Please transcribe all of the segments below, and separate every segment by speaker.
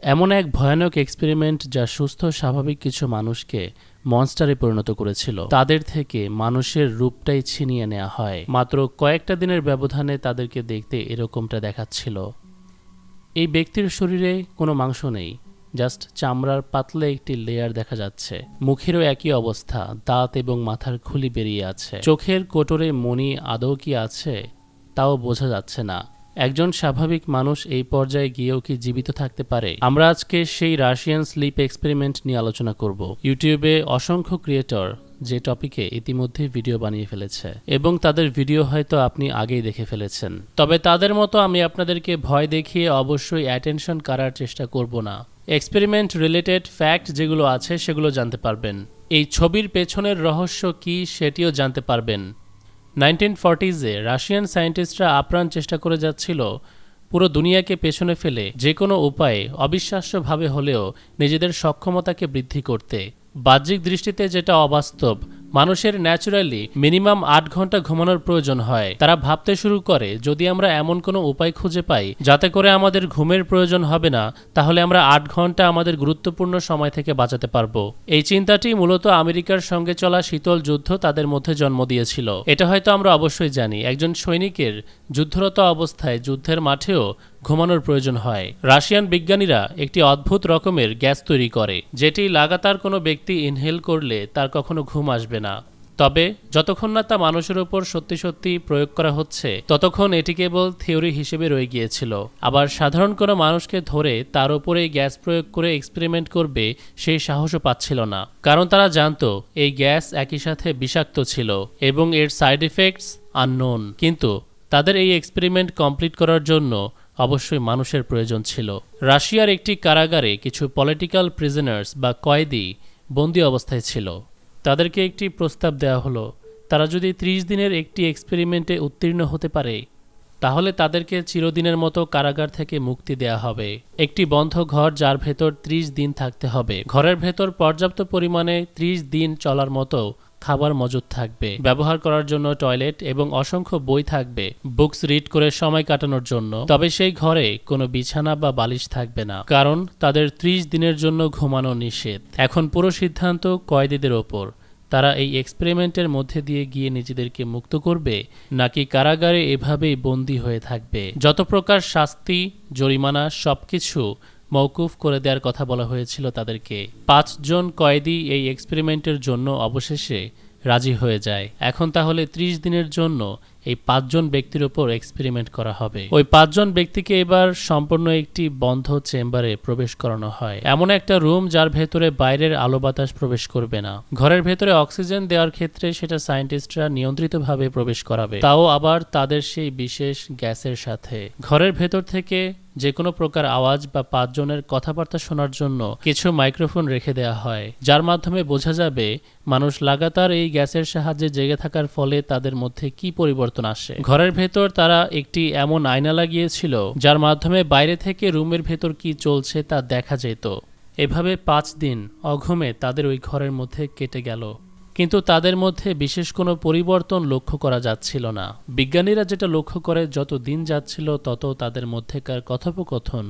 Speaker 1: এমন এক ভয়ানক এক্সপেরিমেন্ট যা সুস্থ স্বাভাবিক কিছু মানুষকে মনস্টারে পরিণত করেছিল। তাদের থেকে মানুষের রূপটাই ছিনিয়ে নেওয়া হয়। মাত্র কয়েকটা দিনের ব্যবধানে তাদেরকে দেখতে এরকমটা দেখাচ্ছিল। এই ব্যক্তির শরীরে কোনো মাংস নেই, জাস্ট চামড়ার পাতলা একটি লেয়ার দেখা যাচ্ছে। মুখেরও একই অবস্থা, দাঁত এবং মাথার খুলি বেরিয়ে আছে। চোখের কোটরে মণি আদৌ কি আছে তাও বোঝা যাচ্ছে না। একজন স্বাভাবিক মানুষ এই পর্যায়ে গিয়েও কি জীবিত থাকতে পারে? আমরা আজকে সেই রাশিয়ান স্লিপ এক্সপেরিমেন্ট নিয়ে আলোচনা করব। ইউটিউবে অসংখ্য ক্রিয়েটর যে টপিকে ইতিমধ্যে ভিডিও বানিয়ে ফেলেছে এবং তাদের ভিডিও হয়তো আপনি আগেই দেখে ফেলেছেন। তবে তাদের মতো আমি আপনাদেরকে ভয় দেখিয়ে অবশ্যই অ্যাটেনশন কাড়ার চেষ্টা করব না। এক্সপেরিমেন্ট রিলেটেড ফ্যাক্ট যেগুলো আছে সেগুলো জানতে পারবেন। এই ছবির পেছনের রহস্য কি সেটিও জানতে পারবেন। 1940s-এ রাশিয়ান সায়েন্টিস্টরা আপ্রাণ চেষ্টা করে যাচ্ছিল পুরো দুনিয়াকে পেছনে ফেলে যে কোনো উপায়ে অবিশ্বাস্যভাবে হলেও নিজেদের সক্ষমতাকে বৃদ্ধি করতে। বাহ্যিক দৃষ্টিতে যেটা অবাস্তব, মানুষের ন্যাচারালি মিনিমাম 8 ঘন্টা ঘুমানোর প্রয়োজন হয়। তারা ভাবতে শুরু করে যদি আমরা এমন কোনো উপায় খুঁজে পাই যাতে করে আমাদের ঘুমের প্রয়োজন হবে না, তাহলে আমরা 8 ঘন্টা আমাদের গুরুত্বপূর্ণ সময় থেকে বাঁচাতে পারবো। এই চিন্তাটি মূলত আমেরিকার সঙ্গে চলা শীতল যুদ্ধ তাদের মধ্যে জন্ম দিয়েছিল। এটা হয়তো আমরা অবশ্যই জানি, একজন সৈনিকের যুদ্ধরত অবস্থায় যুদ্ধের মাঠেও ঘুমানোর প্রয়োজন হয়। রাশিয়ান বিজ্ঞানীরা একটি অদ্ভুত রকমের গ্যাস তৈরি করে, যেটি লাগাতার কোনো ব্যক্তি ইনহেল করলে তার কখনো ঘুম আসবে না। তবে যতক্ষণ না তা মানুষের উপর সত্যি সত্যি প্রয়োগ করা হচ্ছে ততক্ষণ এটি কেবল থিওরি হিসেবে রয়ে গিয়েছিল। আবার সাধারণ কোনো মানুষকে ধরে তার উপরে গ্যাস প্রয়োগ করে এক্সপেরিমেন্ট করবে সেই সাহসও পাচ্ছিল না, কারণ তারা জানতো এই গ্যাস একই সাথে বিষাক্ত ছিল এবং এর সাইড ইফেক্টস আননোন। কিন্তু তাদের এই এক্সপেরিমেন্ট কমপ্লিট করার জন্য অবশ্যই মানুষের প্রয়োজন ছিল। রাশিয়ার একটি কারাগারে কিছু পলিটিক্যাল প্রিজনার্স বা কয়েদি বন্দী অবস্থায় ছিল। তাদেরকে একটি প্রস্তাব দেওয়া হলো, তারা যদি 30 দিনের একটি এক্সপেরিমেন্টে উত্তীর্ণ হতে পারে তাহলে তাদেরকে চিরদিনের মতো কারাগার থেকে মুক্তি দেয়া হবে। একটি বন্ধ ঘর যার ভেতর 30 দিন থাকতে হবে। ঘরের ভেতর পর্যাপ্ত পরিমাণে 30 দিন চলার মতো খাবার মজুদ থাকবে, ব্যবহার করার জন্য টয়লেট এবং অসংখ্য বই থাকবে বুকস রিড করে সময় কাটানোর জন্য। তবে সেই ঘরে কোনো বিছানা বা বালিশ থাকবে না, কারণ তাদের 30 দিনের জন্য ঘুমানো নিষেধ। এখন পুরো সিদ্ধান্ত কয়েদিদের ওপর। তারা এই এক্সপেরিমেন্টের মধ্যে দিয়ে গিয়ে নিজেদেরকে মুক্ত করবে নাকি কারাগারে এভাবেই বন্দী হয়ে থাকবে। যত প্রকার শাস্তি, জরিমানা সবকিছু মওকুফ করে দেওয়ার কথা বলা হয়েছিল তাদেরকে। 5 জন কয়েদি এই এক্সপেরিমেন্টের জন্য অবশেষে রাজি হয়ে যায়। এখন তাহলে 30 দিনের জন্য এই 5 জন ব্যক্তির উপর এক্সপেরিমেন্ট করা হবে। ওই 5 জন ব্যক্তিকে এবার সম্পূর্ণ একটি বন্ধ চেম্বারে প্রবেশ করানো হয়, এমন একটা রুম যার ভেতরে বাইরের আলো বাতাস প্রবেশ করবে না। ঘরের ভেতরে অক্সিজেন দেওয়ার ক্ষেত্রে সেটা সায়েন্টিস্টরা নিয়ন্ত্রিতভাবে প্রবেশ করাবে, তাও আবার তাদের সেই বিশেষ গ্যাসের সাথে। ঘরের ভেতর থেকে যে কোনো প্রকার আওয়াজ বা 5 জনের কথাবার্তা শোনার জন্য কিছু মাইক্রোফোন রেখে দেওয়া হয়, যার মাধ্যমে বোঝা যাবে মানুষ লাগাতার এই গ্যাসের সাহায্যে জেগে থাকার ফলে তাদের মধ্যে কি পরিবর্তন আসে। ঘরের ভেতর তারা একটি এমন আয়না লাগিয়েছিল যার মাধ্যমে বাইরে থেকে রুমের ভেতর কি চলছে তা দেখা যেত। এভাবে 5 দিন অঘুমে তাদের ওই ঘরের মধ্যে কেটে গেল, কিন্তু তাদের মধ্যে বিশেষ কোনো পরিবর্তন লক্ষ্য করা যাচ্ছিল না। বিজ্ঞানীরা যেটা লক্ষ্য করে, যত দিন যাচ্ছিল তত তাদের মধ্যেকার কথোপকথন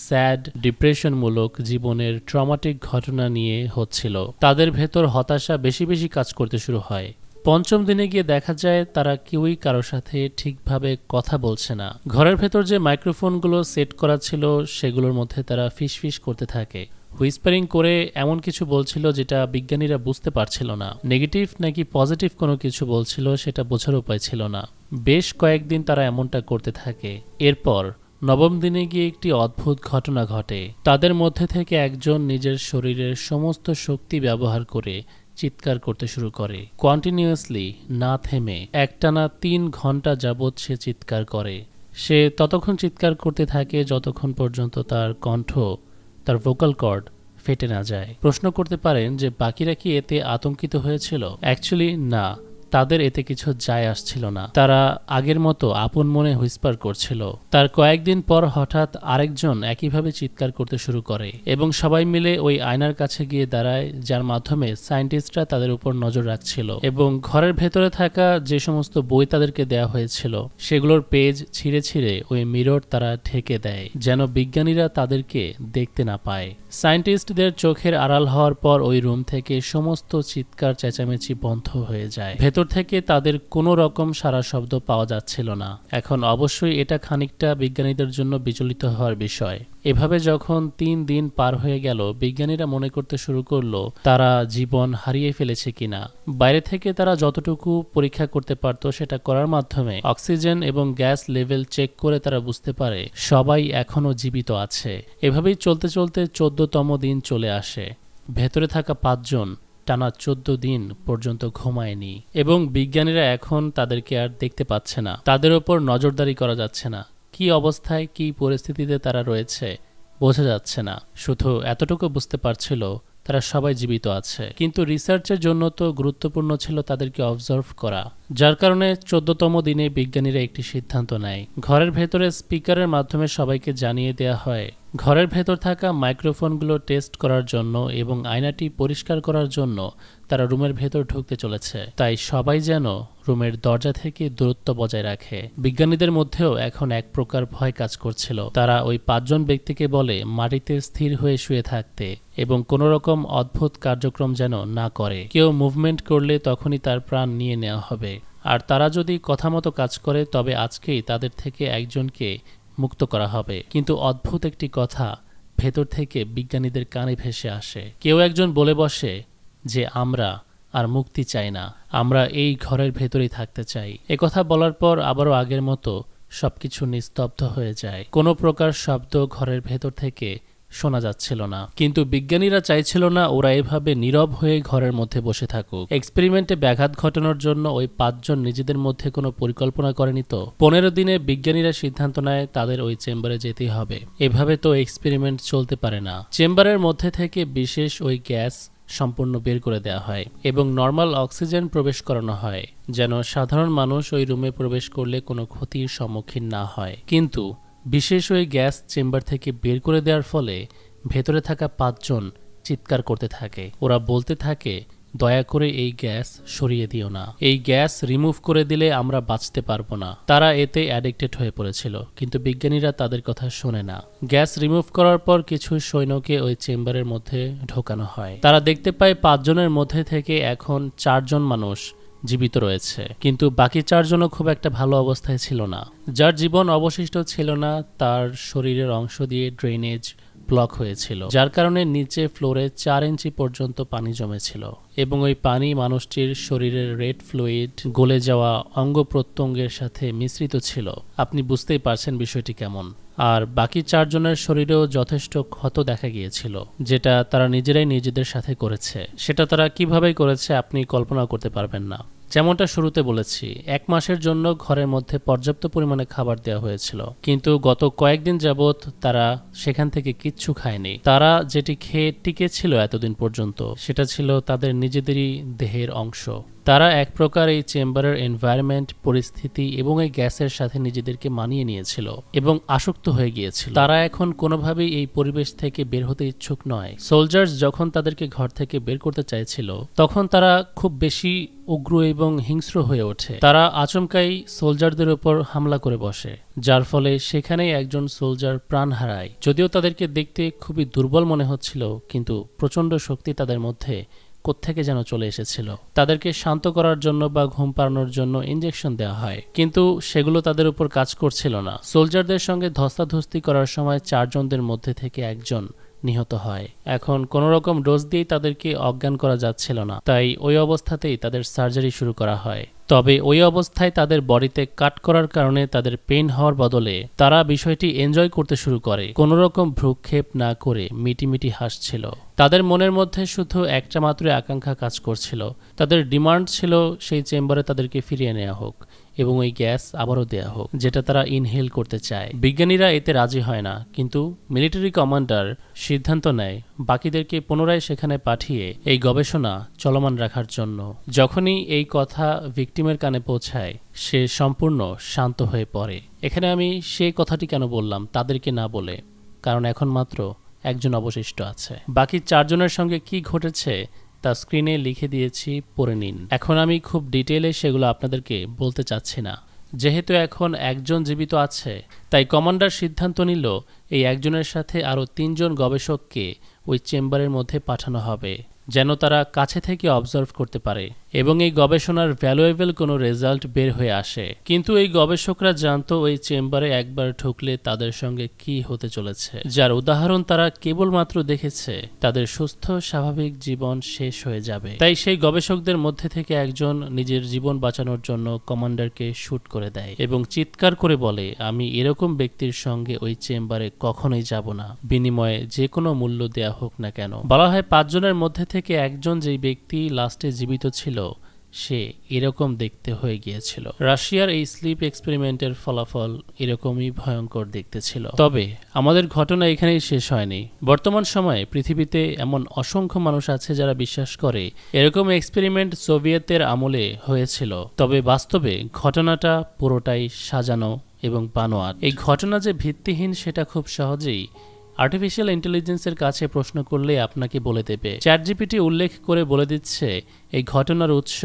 Speaker 1: স্যাড, ডিপ্রেশনমূলক জীবনের ট্রমাটিক ঘটনা নিয়ে হচ্ছিল। তাদের ভেতর হতাশা বেশি বেশি কাজ করতে শুরু হয়। 5ম দিনে গিয়ে দেখা যায় তারা কেউই কারোর সাথে ঠিকভাবে কথা বলছে না। ঘরের ভেতর যে মাইক্রোফোনগুলো সেট করা ছিল সেগুলোর মধ্যে তারা ফিসফিস করতে থাকে, হুইসপারিং করে এমন কিছু বলছিল যেটা বিজ্ঞানীরা বুঝতে পারছিল না। নেগেটিভ নাকি পজিটিভ কোনো কিছু বলছিল সেটা বোঝার উপায় ছিল না। বেশ কয়েকদিন তারা এমনটা করতে থাকে। এরপর 9ম দিনে গিয়ে একটি অদ্ভুত ঘটনা ঘটে। তাদের মধ্যে থেকে একজন নিজের শরীরের সমস্ত শক্তি ব্যবহার করে চিৎকার করতে শুরু করে, কন্টিনিউয়াসলি, না থেমে। একটানা 3 ঘন্টা যাবৎ সে চিৎকার করে। সে ততক্ষণ চিৎকার করতে থাকে যতক্ষণ পর্যন্ত তার কণ্ঠ, তার ভোকাল কর্ড ফেটে না যায়। প্রশ্ন করতে পারেন যে বাকিরা কি এতে আতঙ্কিত হয়েছিল? অ্যাকচুয়ালি না, তাদের এতে কিছু যায় আসছিল না। তারা আগের মতো আপন মনে হুইসপার করছিল। তার কয়েকদিন পর হঠাৎ আরেকজন একইভাবে চিৎকার করতে শুরু করে এবং সবাই মিলে ওই আয়নার কাছে গিয়ে দাঁড়ায়, যার মাধ্যমে সায়েন্টিস্টরা তাদের উপর নজর রাখছিল এবং ঘরের ভেতরে থাকা যে সমস্ত বই তাদেরকে দেয়া হয়েছিল সেগুলোর পেজ ছিঁড়ে ছিঁড়ে ওই মিরর তারা ঢেকে দেয়, যেন বিজ্ঞানীরা তাদেরকে দেখতে না পায়। সায়েন্টিস্টদের চোখের আড়াল হওয়ার পর ওই রুম থেকে সমস্ত চিৎকার চেঁচামেচি বন্ধ হয়ে যায়। ভেতর থেকে তাদের কোনো রকম সারা শব্দ পাওয়া যাচ্ছিল না। এখন অবশ্যই এটা খানিকটা বিজ্ঞানীদের জন্য বিচলিত হওয়ার বিষয়। এভাবে যখন 3 দিন পার হয়ে গেল, বিজ্ঞানীরা মনে করতে শুরু করলো তারা জীবন হারিয়ে ফেলেছে কিনা। বাইরে থেকে তারা যতটুকু পরীক্ষা করতে পারত সেটা করার মাধ্যমে অক্সিজেন এবং গ্যাস লেভেল চেক করে তারা বুঝতে পারে সবাই এখনো জীবিত আছে। এভাবেই চলতে চলতে 14তম দিন চলে আসে। ভেতরে থাকা 5 জন টানা 14 দিন পর্যন্ত ঘুমায়নি এবং বিজ্ঞানীরা এখন তাদেরকে আর দেখতে পাচ্ছে না। তাদের ওপর নজরদারি করা যাচ্ছে না। কি অবস্থায় কি পরিস্থিতিতে তারা রয়েছে বোঝা যাচ্ছে না। শুধু এতটুকু বুঝতে পারছিল তারা সবাই জীবিত আছে। কিন্তু রিসার্চের জন্য তো গুরুত্বপূর্ণ ছিল তাদেরকে অবজার্ভ করা, যার কারণে 14তম দিনে বিজ্ঞানীরা একটি সিদ্ধান্ত নেয়। ঘরের ভেতরে স্পিকারের মাধ্যমে সবাইকে জানিয়ে দেয়া হয় ঘরের ভেতর থাকা মাইক্রোফোনগুলো টেস্ট করার জন্য এবং আয়নাটি পরিষ্কার করার জন্য তারা রুমের ভেতর ঢুকতে চলেছে। তাই সবাই যেন রুমের দরজা থেকে দূরত্ব বজায় রাখে। বিজ্ঞানীদের মধ্যেও এখন এক প্রকার ভয় কাজ করছিল। তারা ওই 5 জন ব্যক্তিকে বলে মাটিতে স্থির হয়ে শুয়ে থাকতে এবং কোনো রকম অদ্ভুত কার্যক্রম যেন না করে। কেউ মুভমেন্ট করলে তখনই তার প্রাণ নিয়ে নেওয়া হবে। আর তারা যদি কথা মতো কাজ করে তবে আজকেই তাদের থেকে একজনকে মুক্ত করা হবে। কিন্তু অদ্ভুত একটি কথা ভেতর থেকে বিজ্ঞানীদের কানে ভেসে আসে। কেউ একজন বলে বসে যে আমরা আর মুক্তি চাই না, আমরা এই ঘরের ভেতরেই থাকতে চাই। একথা বলার পর আবারও আগের মতো সবকিছু নিস্তব্ধ হয়ে যায়। কোনো প্রকার শব্দ ঘরের ভেতর থেকে শোনা যাচ্ছিল না। কিন্তু বিজ্ঞানীরা চাইছিল না ওরা এভাবে নীরব হয়ে ঘরের মধ্যে বসে থাকুক। এক্সপেরিমেন্টে ব্যাঘাত ঘটানোর জন্য ওই 5 জন নিজেদের মধ্যে কোনো পরিকল্পনা করেনি তো। 15 দিনে বিজ্ঞানীরা সিদ্ধান্ত নেয় তাদের ওই চেম্বারে যেতেই হবে। এভাবে তো এক্সপেরিমেন্ট চলতে পারে না। চেম্বারের মধ্যে থেকে বিশেষ ওই গ্যাস সম্পূর্ণ বের করে দেওয়া হয় এবং নর্মাল অক্সিজেন প্রবেশ করানো হয়, যেন সাধারণ মানুষ ওই রুমে প্রবেশ করলে কোনো ক্ষতির সম্মুখীন না হয়। কিন্তু বিশেষ ওই গ্যাস চেম্বার থেকে বের করে দেওয়ার ফলে ভেতরে থাকা 5 জন চিৎকার করতে থাকে। ওরা বলতে থাকে দয়া করে এই গ্যাস সরিয়ে দিও না, এই গ্যাস রিমুভ করে দিলে আমরা বাঁচতে পারবো না। তারা এতে অ্যাডিক্টেড হয়ে পড়েছিল, কিন্তু বিজ্ঞানীরা তাদের কথা শোনে না। গ্যাস রিমুভ করার পর কিছু সৈন্যকে ওই চেম্বারের মধ্যে ঢোকানো হয়। তারা দেখতে পায় 5 জনের মধ্যে থেকে এখন 4 জন মানুষ জীবিত রয়েছে, কিন্তু বাকি 4 জনও খুব একটা ভালো অবস্থায় ছিল না। যার জীবন অবশিষ্ট ছিল না তার শরীরের অংশ দিয়ে ড্রেনেজ ব্লক হয়েছিল, যার কারণে নিচে ফ্লোরে 4 ইঞ্চি পর্যন্ত পানি জমেছিল এবং ওই পানি মানুষটির শরীরের রেড ফ্লুইড গলে যাওয়া অঙ্গ প্রত্যঙ্গের সাথে মিশ্রিত ছিল। আপনি বুঝতেই পারছেন বিষয়টি কেমন। আর বাকি 4 জনের শরীরেও যথেষ্ট ক্ষত দেখা গিয়েছিল, যেটা তারা নিজেরাই নিজেদের সাথে করেছে। সেটা তারা কিভাবে করেছে আপনি কল্পনা করতে পারবেন না। যেমনটা শুরুতে বলেছি, 1 মাসের জন্য ঘরের মধ্যে পর্যাপ্ত পরিমাণে খাবার দেওয়া হয়েছিল, কিন্তু গত কয়েকদিন যাবৎ তারা সেখান থেকে কিচ্ছু খায়নি। তারা যেটি খেয়ে টিকে ছিল এতদিন পর্যন্ত সেটা ছিল তাদের নিজেদেরই দেহের অংশ। তারা এক প্রকার এই চেম্বারের এনভায়রনমেন্ট, পরিস্থিতি এবং এই গ্যাসের সাথে নিজেদেরকে মানিয়ে নিয়েছিল এবং আসক্ত হয়ে গিয়েছিল। তারা এখন কোনোভাবেই এই পরিবেশ থেকে বের হতে ইচ্ছুক নয়। সোলজার্স যখন তাদেরকে ঘর থেকে বের করতে চাইছিল তখন তারা খুব বেশি উগ্র এবং হিংস্র হয়ে ওঠে। তারা আচমকাই সোলজারদের উপর হামলা করে বসে, যার ফলে সেখানেই একজন সোলজার প্রাণ হারায়। যদিও তাদেরকে দেখতে খুবই দুর্বল মনে হচ্ছিল, কিন্তু প্রচণ্ড শক্তি তাদের মধ্যে কোত্থেকে যেন চলে এসেছিল। তাদেরকে শান্ত করার জন্য বা ঘুম পাড়ানোর জন্য ইনজেকশন দেওয়া হয়, কিন্তু সেগুলো তাদের উপর কাজ করছিল না। সোলজারদের সঙ্গে ধস্তাধস্তি করার সময় 4 জনদের মধ্যে থেকে একজন নিহত হয়। এখন কোনো রকম ডোজ দিয়েই তাদেরকে অজ্ঞান করা যাচ্ছিল না, তাই ওই অবস্থাতেই তাদের সার্জারি শুরু করা হয়। তবে ওই অবস্থায় তাদের বডিতে কাট করার কারণে তাদের পেইন হওয়ার বদলে তারা বিষয়টি এনজয় করতে শুরু করে। কোনো রকম ভ্রুক্ষেপ না করে মিটিমিটি হাসছিল। তাদের মনের মধ্যে শুধু একটা মাত্র আকাঙ্ক্ষা কাজ করছিল। তাদের ডিমান্ড ছিল সেই চেম্বারে তাদেরকে ফিরিয়ে নেওয়া হোক এবং ওই গ্যাস আবারও দেয়া হোক, যেটা তারা ইনহেল করতে চায়। বিজ্ঞানীরা এতে রাজি হয় না, কিন্তু মিলিটারি কমান্ডার সিদ্ধান্ত নেয় বাকিদেরকে পুনরায় সেখানে পাঠিয়ে এই গবেষণা চলমান রাখার জন্য। যখনই এই কথা ভিকটিমের কানে পৌঁছায়, সে সম্পূর্ণ শান্ত হয়ে পড়ে। এখানে আমি সেই কথাটি কেন বললাম তাদেরকে না বলে, কারণ এখন মাত্র একজন অবশিষ্ট আছে। বাকি 4 জনের সঙ্গে কি ঘটেছে তা স্ক্রিনে লিখে দিয়েছি, পড়ে নিন। এখন আমি খুব ডিটেইলে সেগুলো আপনাদেরকে বলতে চাচ্ছি না, যেহেতু এখন একজন জীবিত আছে, তাই কমান্ডার সিদ্ধান্ত নিল এই একজনের সাথে আরও 3 জন গবেষককে ওই চেম্বারের মধ্যে পাঠানো হবে, যেন তারা কাছে থেকে অবজার্ভ করতে পারে এবং এই গবেষণার ভ্যালুয়েবল কোনো রেজাল্ট বের হয়ে আসে। কিন্তু এই গবেষকরা জানতো ওই চেম্বারে একবার ঢুকলে তাদের সঙ্গে কি হতে চলেছে, যার উদাহরণ তারা কেবলমাত্র দেখেছে। তাদের সুস্থ স্বাভাবিক জীবন শেষ হয়ে যাবে। তাই সেই গবেষকদের মধ্যে থেকে একজন নিজের জীবন বাঁচানোর জন্য কমান্ডারকে শুট করে দেয় এবং চিৎকার করে বলে, আমি এরকম ব্যক্তির সঙ্গে ওই চেম্বারে কখনোই যাব না, বিনিময়ে যে কোনো মূল্য দেয়া হোক না কেন। বলা হয় 5 জনের মধ্যে থেকে একজন, যেই ব্যক্তি লাস্টে জীবিত ছিল, সে এরকম দেখতে হয়ে গিয়েছিল। রাশিয়ার এই স্লিপ এক্সপেরিমেন্টের ফলাফল এরকমই ভয়ঙ্কর দেখতে ছিল। তবে আমাদের ঘটনা এখানেই শেষ হয়নি। বর্তমান সময়ে পৃথিবীতে এমন অসংখ্য মানুষ আছে যারা বিশ্বাস করে এরকম এক্সপেরিমেন্ট সোভিয়েতের আমলে হয়েছিল। তবে বাস্তবে ঘটনাটা পুরোটাই সাজানো এবং বানোয়াট। এই ঘটনা যে ভিত্তিহীন সেটা খুব সহজেই আর্টিফিশিয়াল ইন্টেলিজেন্সের কাছে প্রশ্ন করলে আপনাকে বলে দেবে। চ্যাটজিপিটি উল্লেখ করে বলে দিচ্ছে এই ঘটনার উৎস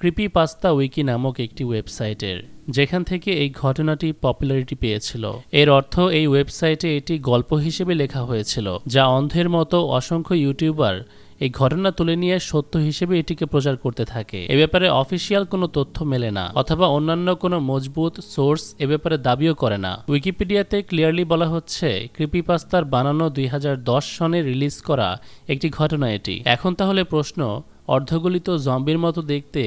Speaker 1: ক্রিপিপাস্তা উইকি নামক একটি ওয়েবসাইটের, যেখান থেকে এই ঘটনাটি পপুলারিটি পেয়েছিল। এর অর্থ এই ওয়েবসাইটে এটি গল্প হিসেবে লেখা হয়েছিল, যা অন্ধের মতো অসংখ্য ইউটিউবার এই ঘটনা তুলে নিয়ে সত্য হিসেবে এটিকে প্রচার করতে থাকে। এ ব্যাপারে অফিসিয়াল কোনো তথ্য মেলে না, অথবা অন্যান্য কোনো মজবুত সোর্স এ ব্যাপারে দাবিও করে না। উইকিপিডিয়াতে ক্লিয়ারলি বলা হচ্ছে ক্রিপিপাস্তার বানানো 2010 সনে রিলিজ করা একটি ঘটনা এটি। এখন তাহলে প্রশ্ন, অর্ধগলিত জম্বির মতো দেখতে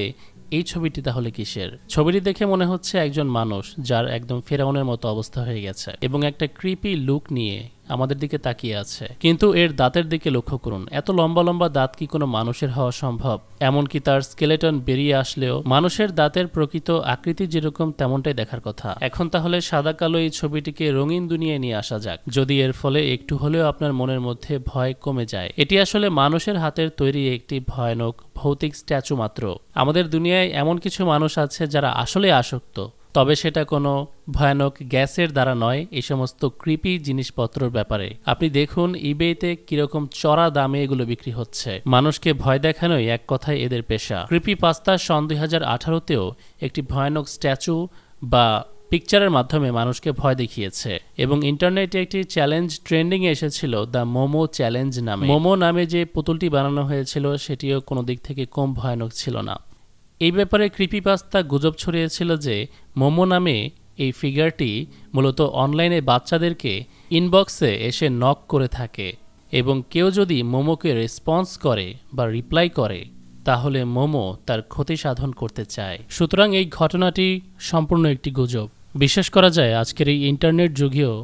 Speaker 1: এই ছবিটি তাহলে কিসের? ছবিটি দেখে মনে হচ্ছে একজন মানুষ যার একদম ফেরাউনের মতো অবস্থা হয়ে গেছে এবং একটা ক্রিপি লুক নিয়ে আমাদের দিকে তাকিয়ে আছে। কিন্তু এর দাঁতের দিকে লক্ষ্য করুন, এত লম্বা লম্বা দাঁত কি কোনো মানুষের হওয়া সম্ভব? এমনকি তার স্কেলেটন বেরিয়ে আসলেও মানুষের দাঁতের প্রকৃত আকৃতি যেরকম তেমনটাই দেখার কথা। এখন তাহলে সাদা কালো এই ছবিটিকে রঙিন দুনিয়ায় নিয়ে আসা যাক, যদি এর ফলে একটু হলেও আপনার মনের মধ্যে ভয় কমে যায়। এটি আসলে মানুষের হাতের তৈরি একটি ভয়ানক ভৌতিক স্ট্যাচু মাত্র। আমাদের দুনিয়ায় এমন কিছু মানুষ আছে যারা আসলে আসক্ত, তবে সেটা কোনো ভয়ানক গ্যাসের দ্বারা নয়, এই সমস্ত ক্রিপি জিনিসপত্রের ব্যাপারে। আপনি দেখুন ইবেতে কিরকম চড়া দামে এগুলো বিক্রি হচ্ছে। মানুষকে ভয় দেখানোই এক কথায় এদের পেশা। ক্রিপিপাস্তা সন 2018তেও একটি ভয়ানক স্ট্যাচু বা পিকচারের মাধ্যমে মানুষকে ভয় দেখিয়েছে এবং ইন্টারনেটে একটি চ্যালেঞ্জ ট্রেন্ডিং এ এসেছিল দ্য মোমো চ্যালেঞ্জ নামে। মোমো নামে যে পুতুলটি বানানো হয়েছিল সেটিও কোনো দিক থেকে কম ভয়ানক ছিল না। এই ব্যাপারে ক্রিপিপাস্তা গুজব ছড়িয়েছিল যে মোমো নামে এই ফিগারটি মূলত অনলাইনে বাচ্চাদেরকে ইনবক্সে এসে নক করে থাকে এবং কেউ যদি মোমোকে রেসপন্স করে বা রিপ্লাই করে তাহলে মোমো তার ক্ষতি সাধন করতে চায়। সুতরাং এই ঘটনাটি সম্পূর্ণ একটি গুজব। বিশ্বাস করা যায় আজকের এই ইন্টারনেট যুগেও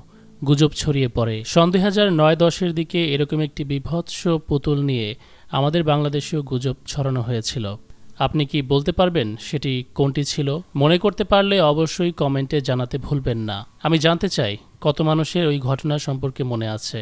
Speaker 1: গুজব ছড়িয়ে পড়ে। সন 2009-10 দিকে এরকম একটি বিভৎস পুতুল নিয়ে আমাদের বাংলাদেশেও গুজব ছড়ানো হয়েছিল। আপনি কি বলতে পারবেন সেটি কোনটি ছিল? মনে করতে পারলে অবশ্যই কমেন্টে জানাতে ভুলবেন না। আমি জানতে চাই কত মানুষের ওই ঘটনা সম্পর্কে মনে আছে।